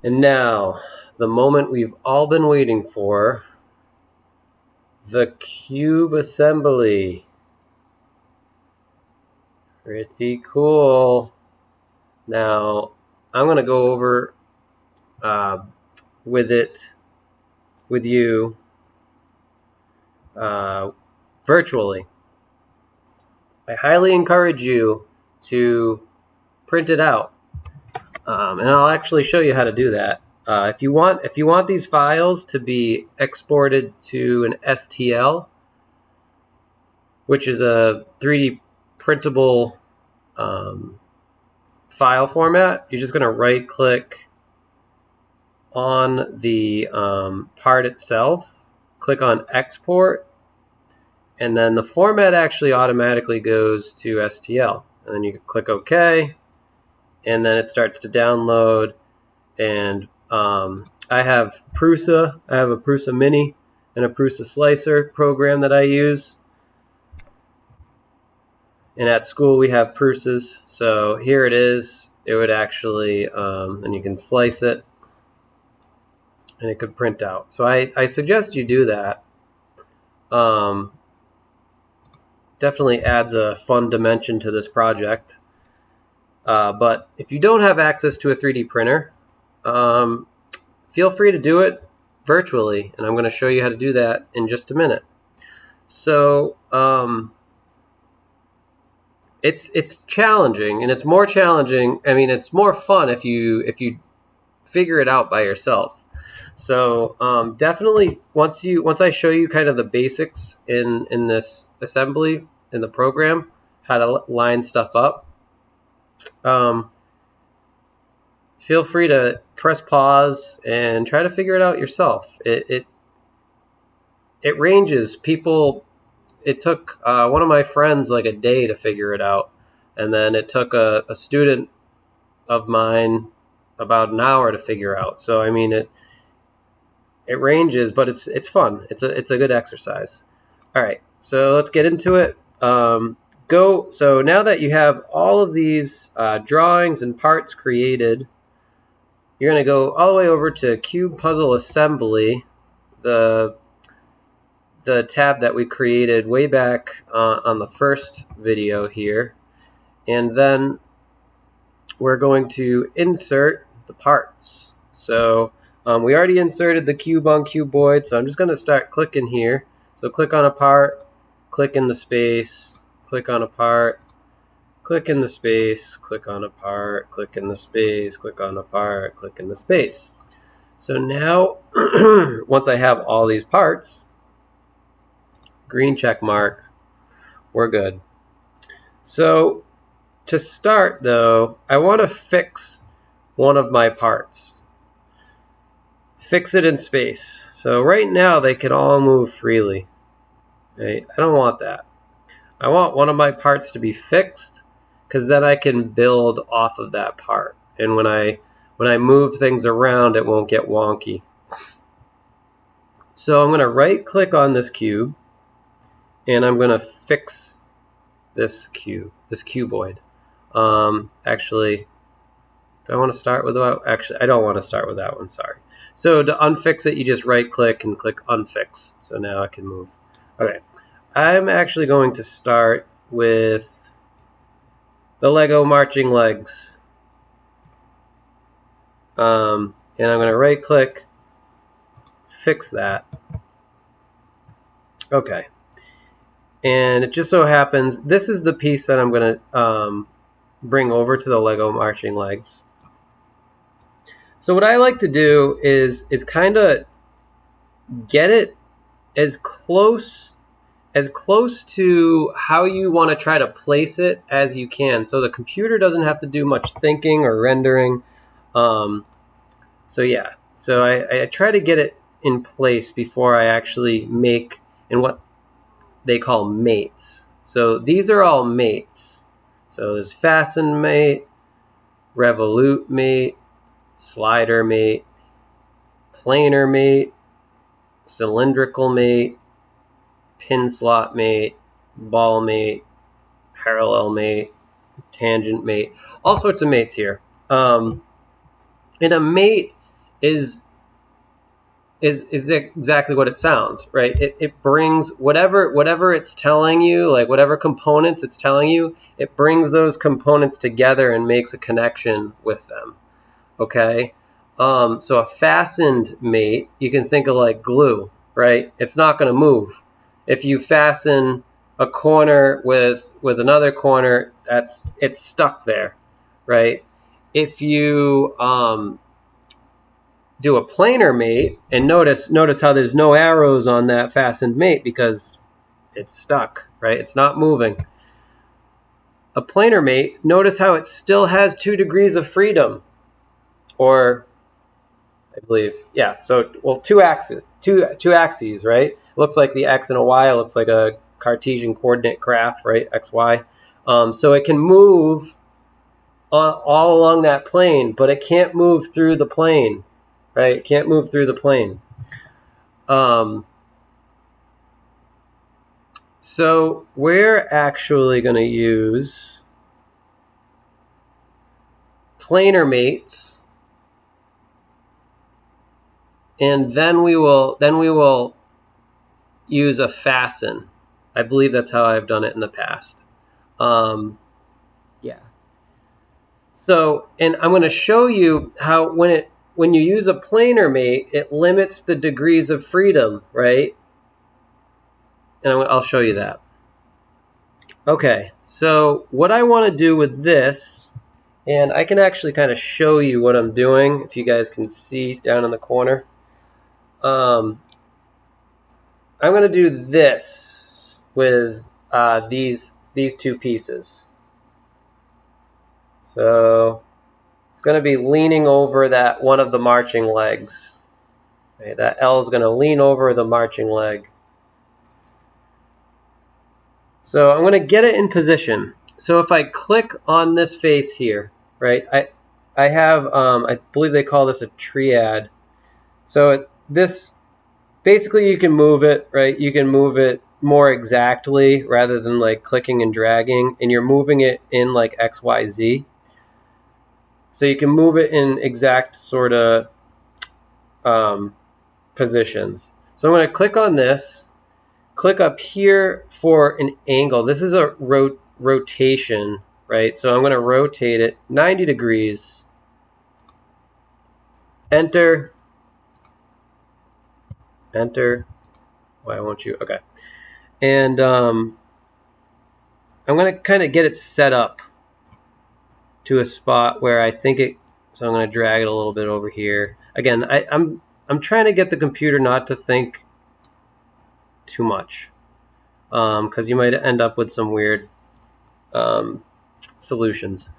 And now, the moment we've all been waiting for, the cube assembly. Pretty cool. Now, I'm going to go over with you virtually. I highly encourage you to print it out, and I'll actually show you how to do that. If you want these files to be exported to an STL, which is a 3D printable file format, you're just going to right click on the part itself, click on export, and then the format actually automatically goes to STL. And then you click OK, and then it starts to download. And I have Prusa. I have a Prusa Mini and a Prusa Slicer program that I use. And at school we have Prusas. So here it is. It would actually, and you can slice it, and it could print out. So I suggest you do that. Definitely adds a fun dimension to this project. But if you don't have access to a 3D printer, feel free to do it virtually, and I'm going to show you how to do that in just a minute. So it's challenging, and it's more challenging. I mean, it's more fun if you figure it out by yourself. So definitely once I show you kind of the basics in this assembly in the program, how to line stuff up, feel free to press pause and try to figure it out yourself. It ranges. It took one of my friends like a day to figure it out, and then it took a student of mine about an hour to figure out. So I mean, it ranges, but it's fun. It's a good exercise. All right, so let's get into it. So now that you have all of these drawings and parts created, you're going to go all the way over to Cube Puzzle Assembly, the tab that we created way back on the first video here. And then we're going to insert the parts. So we already inserted the cube on cuboid, so I'm just going to start clicking here. So click on a part, click in the space, click on a part, click in the space, click on a part, click in the space, click on a part, click in the space. So now, once I have all these parts, green check mark, we're good. So to start though, I want to fix one of my parts. Fix it in space. So right now they can all move freely. Right? I don't want that. I want one of my parts to be fixed, because then I can build off of that part. And when I move things around, it won't get wonky. So I'm going to right click on this cube, and I'm going to fix this cuboid. Actually, do I want to start with that? Actually, I don't want to start with that one, sorry. So to unfix it, you just right click and click unfix. So now I can move. Okay, I'm actually going to start with the Lego marching legs. And I'm going to right click, fix that. Okay. And it just so happens, this is the piece that I'm going to bring over to the Lego marching legs. So what I like to do is kind of get it as close to how you want to try to place it as you can, so the computer doesn't have to do much thinking or rendering. So yeah, so I try to get it in place before I actually make in what they call mates. So these are all mates. So there's fasten mate, revolute mate, slider mate, planar mate, cylindrical mate, pin slot mate, ball mate, parallel mate, tangent mate, all sorts of mates here. And a mate is exactly what it sounds, right? It brings whatever it's telling you, like whatever components it's telling you, it brings those components together and makes a connection with them. Okay? So a fastened mate, you can think of like glue, right? It's not going to move. If you fasten a corner with another corner, it's stuck there, right? If you do a planar mate, and notice how there's no arrows on that fastened mate because it's stuck, right? It's not moving. A planar mate, notice how it still has 2 degrees of freedom, or I believe, yeah. So, well, two axes, right? It looks like the X and a Y. It looks like a Cartesian coordinate graph, right? X, Y. So it can move all along that plane, but it can't move through the plane, right? It can't move through the plane. So we're actually going to use planar mates, and then we will use a fasten. I believe that's how I've done it in the past. Yeah. So, and I'm going to show you how when you use a planar mate, it limits the degrees of freedom, right? And I'll show you that. Okay, so what I want to do with this, and I can actually kind of show you what I'm doing, if you guys can see down in the corner. I'm going to do this with these 2 pieces. So it's going to be leaning over that one of the marching legs. Okay, that L is going to lean over the marching leg. So I'm going to get it in position. So if I click on this face here, right, I have, I believe they call this a triad. So this, basically you can move it, right? You can move it more exactly rather than like clicking and dragging, and you're moving it in like X, Y, Z. So you can move it in exact sort of positions. So I'm going to click on this, click up here for an angle. This is a rotation, right? So I'm going to rotate it 90 degrees. Enter. Why won't you? Okay. And I'm going to kind of get it set up to a spot where I think it, so I'm going to drag it a little bit over here. Again, I'm trying to get the computer not to think too much, because you might end up with some weird solutions.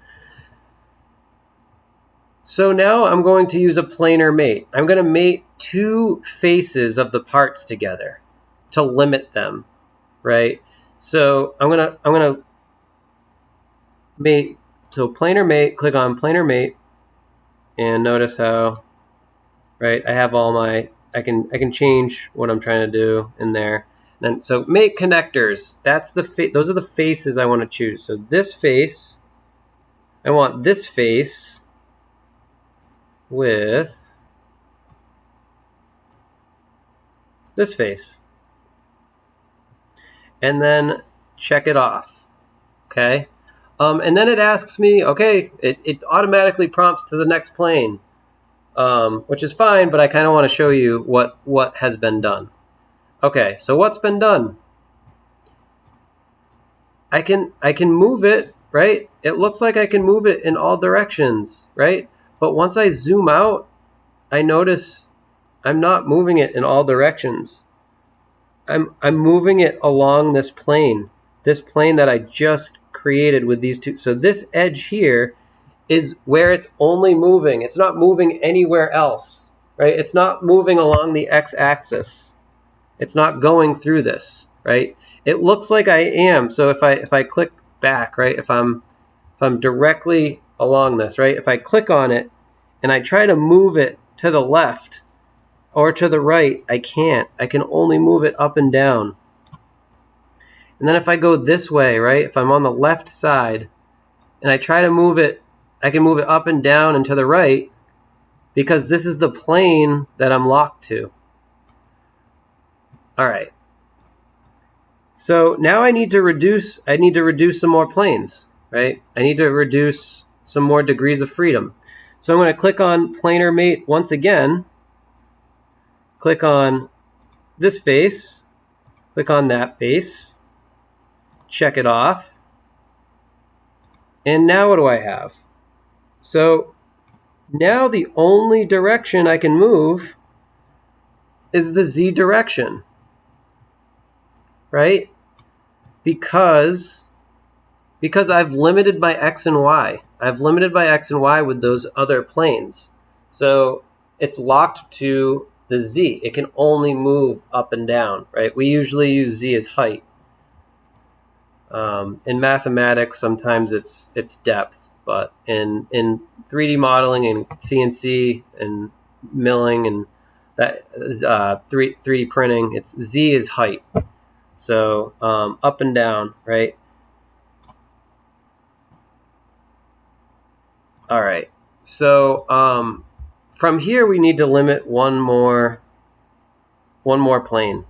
So now I'm going to use a planar mate. I'm going to mate 2 faces of the parts together to limit them, right? So I'm gonna mate. So planar mate. Click on planar mate, and notice how, right? I have all my. I can change what I'm trying to do in there. And so mate connectors. That's those are the faces I want to choose. So this face, I want this face with this face, and then check it off. Okay, and then it asks me, okay, it automatically prompts to the next plane, which is fine, but I kind of want to show you what has been done. Okay, so what's been done? I can move it, right? It looks like I can move it in all directions, right? But once I zoom out, I notice I'm not moving it in all directions. I'm moving it along this plane that I just created with these 2. So this edge here is where it's only moving. It's not moving anywhere else, right? It's not moving along the x-axis. It's not going through this, right? It looks like I am. So if I click back, right? If I'm directly along this, right? If I click on it and I try to move it to the left or to the right, I can't. I can only move it up and down. And then if I go this way, right? If I'm on the left side and I try to move it, I can move it up and down and to the right, because this is the plane that I'm locked to. All right. So now I need to reduce some more planes, right? I need to reduce some more degrees of freedom. So I'm going to click on Planar Mate once again. Click on this face. Click on that face. Check it off. And now what do I have? So now the only direction I can move is the Z direction, right? Because I've limited my X and Y. I've limited my X and Y with those other planes. So it's locked to the Z. It can only move up and down, right? We usually use Z as height. In mathematics, sometimes it's depth, but in 3D modeling and CNC and milling and that is 3D printing, it's Z is height. So up and down, right? All right. So from here, we need to limit one more plane,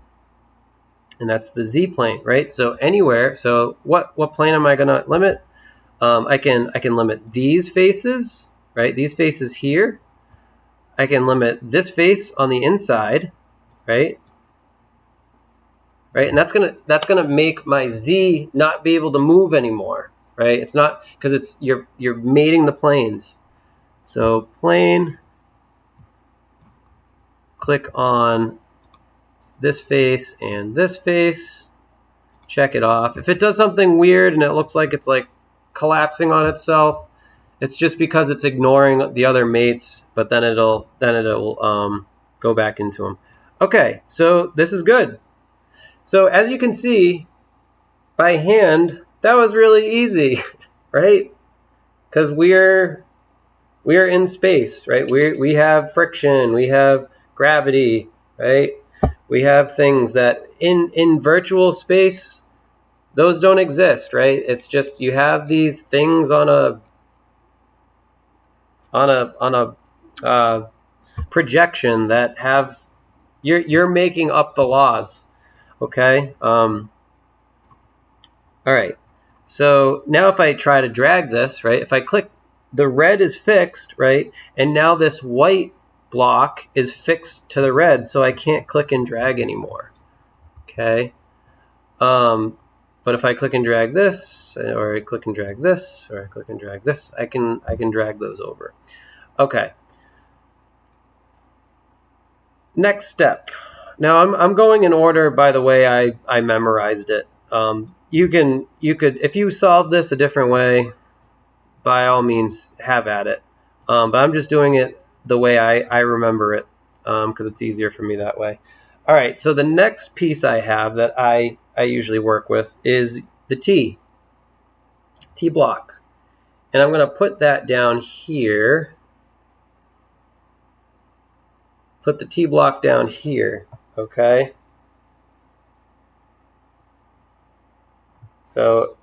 and that's the Z plane, right? So anywhere. So what plane am I going to limit? I can limit these faces, right? These faces here. I can limit this face on the inside, right? Right, and that's gonna make my Z not be able to move anymore, right? It's not because it's you're mating the planes. So plane, click on this face and this face, check it off. If it does something weird and it looks like it's like collapsing on itself, it's just because it's ignoring the other mates, but then it'll go back into them. Okay, so this is good. So as you can see, by hand, that was really easy, right? Because we're in space, right? We have friction, we have gravity, right? We have things that in virtual space, those don't exist, right? It's just you have these things on a projection that have you're making up the laws, okay? All right. So now if I try to drag this, right? If I click, the red is fixed, right? And now this white block is fixed to the red, so I can't click and drag anymore. Okay. But if I click and drag this, or I click and drag this, or I click and drag this, I can drag those over. Okay. Next step. Now I'm going in order by the way I memorized it. You could if you solve this a different way, by all means have at it. But I'm just doing it the way I remember it because it's easier for me that way. All right, so the next piece I have that I usually work with is the T block. And I'm going to put that down here. Put the T block down here, okay? So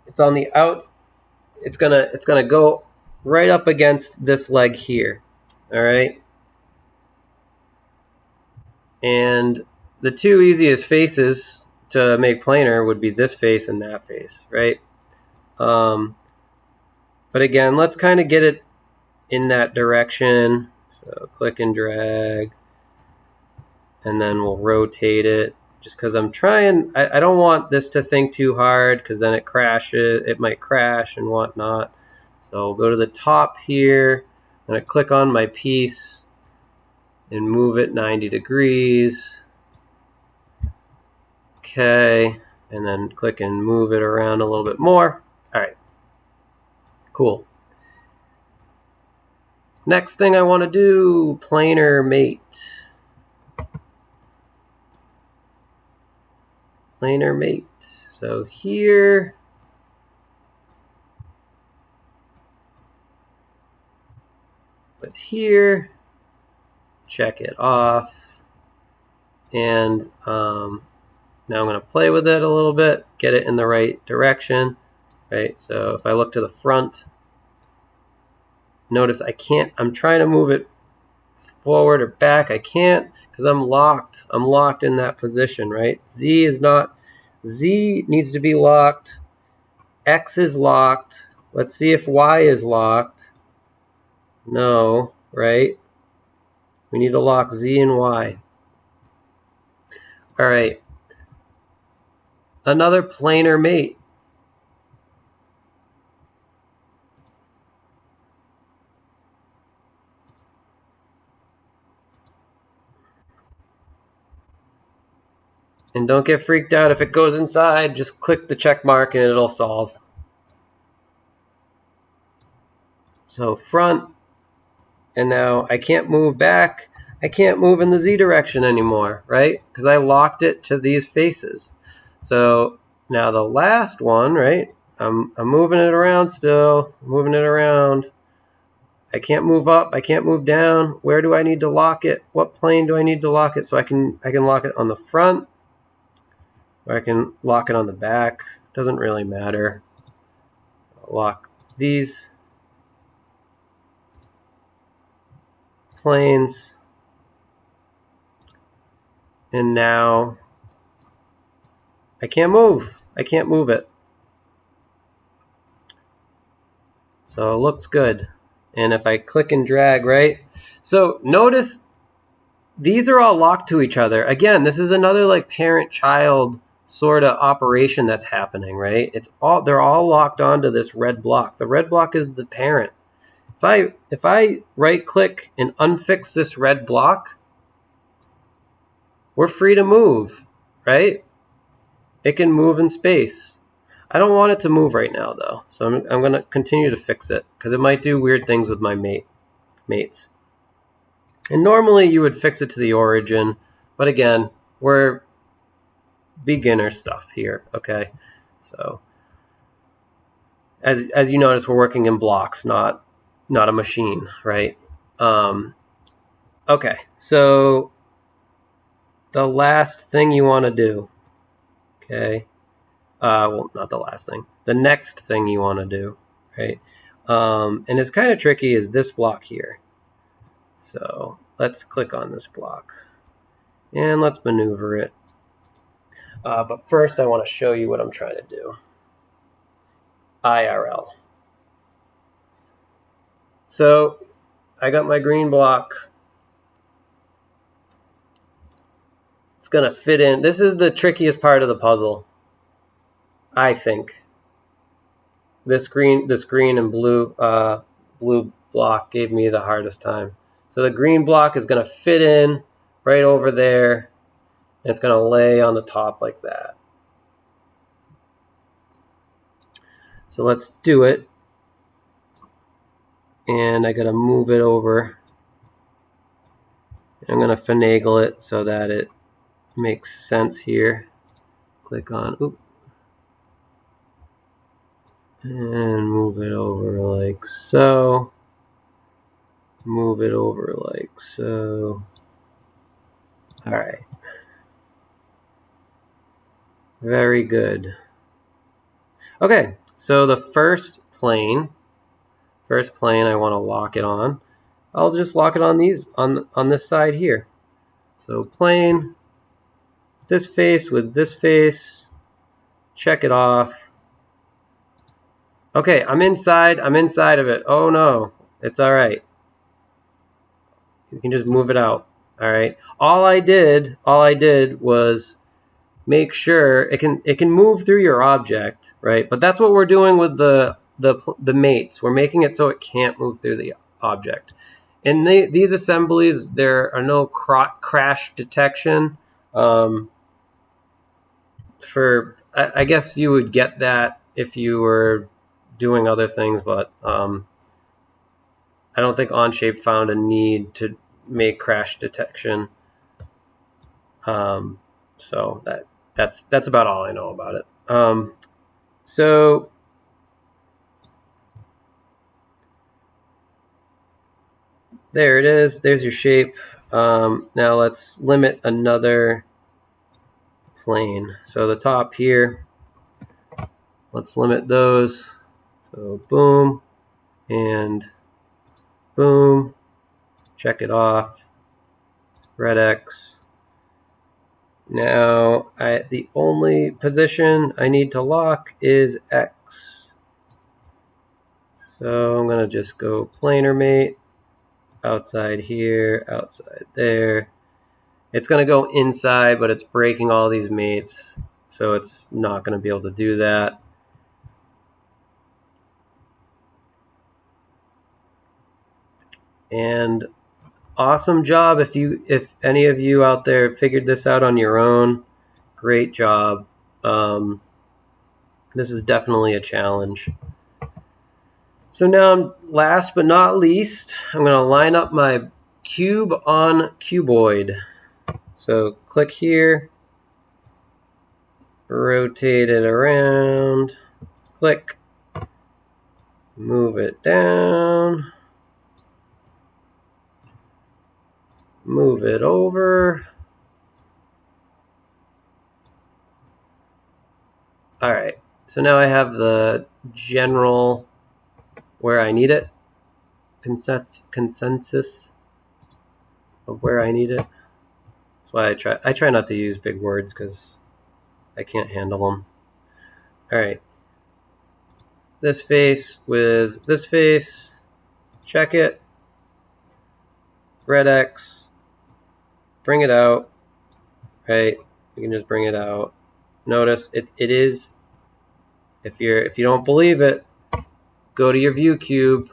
it's on the out. It's gonna go right up against this leg here, all right? And the two easiest faces to make planar would be this face and that face, right? But again, let's kind of get it in that direction. So click and drag, and then we'll rotate it. Just because I'm trying, I don't want this to think too hard because then it crashes. It might crash and whatnot. So I'll go to the top here, and I click on my piece and move it 90 degrees. Okay, and then click and move it around a little bit more. All right, cool. Next thing I want to do, Planar Mate. Planar Mate. So here, with here, check it off, and now I'm going to play with it a little bit, get it in the right direction, right? So if I look to the front, notice I can't, I'm trying to move it forward or back. I can't because I'm locked. I'm locked in that position, right? Z is not, Z needs to be locked. X is locked. Let's see if Y is locked. No, right? We need to lock Z and Y. All right. Another planar mate. And don't get freaked out if it goes inside. Just click the check mark and it'll solve. So front, and now I can't move back. I can't move in the Z direction anymore, right? Because I locked it to these faces. So now the last one, right? I'm moving it around still, moving it around. I can't move up, I can't move down. Where do I need to lock it? What plane do I need to lock it? So I can lock it on the front, or I can lock it on the back. Doesn't really matter. I'll lock these planes. And now I can't move. I can't move it. So it looks good. And if I click and drag, right? So notice these are all locked to each other. Again, this is another like parent-child sort of operation that's happening, right? They're all locked onto this red block. The red block is the parent. If I right click and unfix this red block, we're free to move, right? It can move in space. I don't want it to move right now though, so I'm going to continue to fix it because it might do weird things with my mates. And normally you would fix it to the origin, but again, we're beginner stuff here, okay? So as you notice, we're working in blocks, not a machine, right? Okay, so the last thing you want to do, okay? Well, not the last thing. The next thing you want to do, right? And it's kind of tricky is this block here. So let's click on this block and let's maneuver it. But first I want to show you what I'm trying to do. IRL. So I got my green block. It's going to fit in. This is the trickiest part of the puzzle, I think. This green and blue block gave me the hardest time. So the green block is going to fit in right over there, and it's going to lay on the top like that. So let's do it. And I got to move it over. I'm going to finagle it so that it makes sense here. Click on, and move it over like so. Move it over like so. All right. Very good. Okay, so the first plane I want to lock it on. I'll just lock it on these on this side here. So plane, this face with this face, check it off. Okay, I'm inside of it. Oh no, it's all right. You can just move it out. All right. All I did was make sure it can move through your object, right? But that's what we're doing with the mates. We're making it so it can't move through the object. In these assemblies, there are no crash detection. I guess you would get that if you were doing other things, but I don't think Onshape found a need to make crash detection. So that's about all I know about it. So there it is. There's your shape. Now let's limit another plane. So the top here, let's limit those. So boom, and Boom. Check it off. Red X. Now, the only position I need to lock is X. So I'm going to just go Planar Mate. Outside here, outside there. It's going to go inside, but it's breaking all these mates. So it's not going to be able to do that. And awesome job if any of you out there figured this out on your own. Great job. This is definitely a challenge. So now, last but not least, I'm going to line up my cube on cuboid. So click here, rotate it around, click, move it down, move it over. All right, so now I have the general where I need it, consensus of where I need it. That's why I try not to use big words because I can't handle them. All right, this face with this face, check it, red X, bring it out, right? You can just bring it out. Notice it is, if you don't believe it, go to your view cube,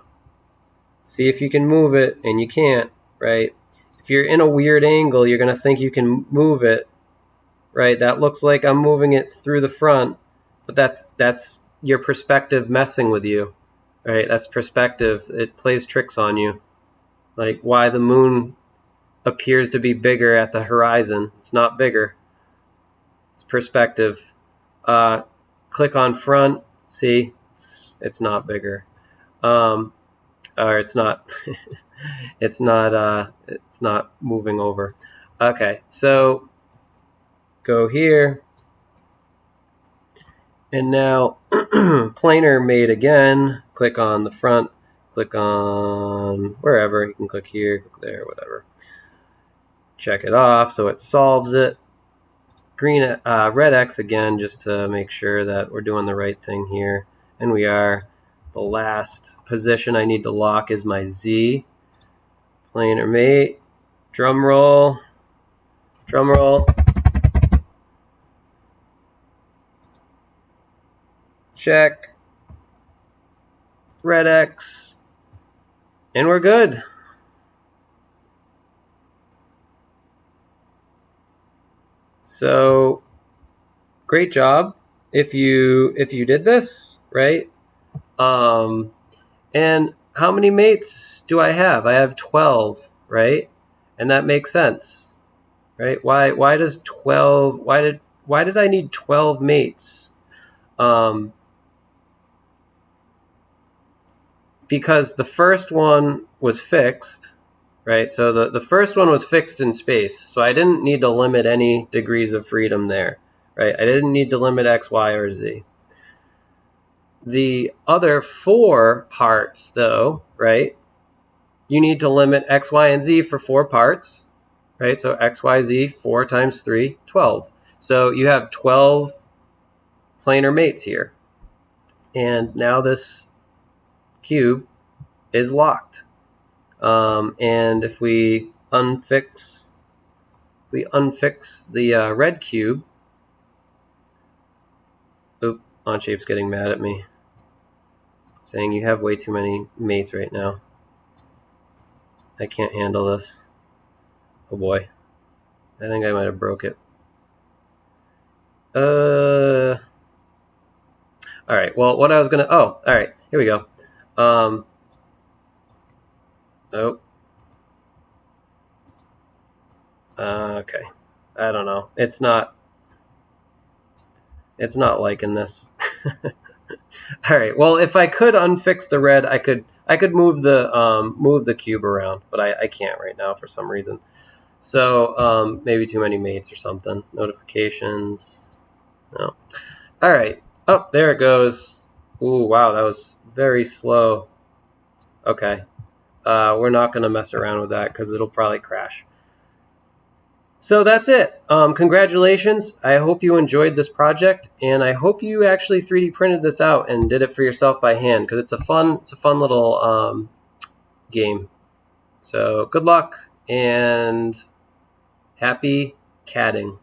see if you can move it, and you can't, right? If you're in a weird angle, you're going to think you can move it, right? That looks like I'm moving it through the front, but that's your perspective messing with you, right? That's perspective. It plays tricks on you, like why the moon appears to be bigger at the horizon. It's not bigger. It's perspective. Click on front. See, it's not bigger. Or it's not. It's not moving over. Okay, so go here, and now Planar Mate again. Click on the front. Click on wherever. You can click here, click there, whatever. Check it off so it solves it. Red X again, just to make sure that we're doing the right thing here. And we are. The last position I need to lock is my Z. Planar Mate. Drum roll. Drum roll. Check. Red X. And we're good. So great job if you did this, right? And how many mates do I have? I have 12, right? And that makes sense, right? Why does 12? Why did I need 12 mates? Because the first one was fixed, right? So the first one was fixed in space, so I didn't need to limit any degrees of freedom there, right? I didn't need to limit X, Y, or Z. The other 4 parts, though, right? You need to limit X, Y, and Z for 4 parts, right? So X, Y, Z, 4 times 3, 12. So you have 12 planar mates here. And now this cube is locked. And if we unfix the red cube, oop, Onshape's getting mad at me, saying you have way too many mates right now. I can't handle this. Oh boy. I think I might have broke it. Alright, well, what I was gonna, alright, here we go. Nope. Okay. I don't know. It's not liking this. Alright, well, if I could unfix the red, I could move the cube around, but I can't right now for some reason. So maybe too many mates or something. Notifications. No. All right. Oh, there it goes. Ooh, wow, that was very slow. Okay. we're not going to mess around with that because it'll probably crash. So that's it. Congratulations. I hope you enjoyed this project, and I hope you actually 3D printed this out and did it for yourself by hand, because it's a fun little game. So good luck and happy catting.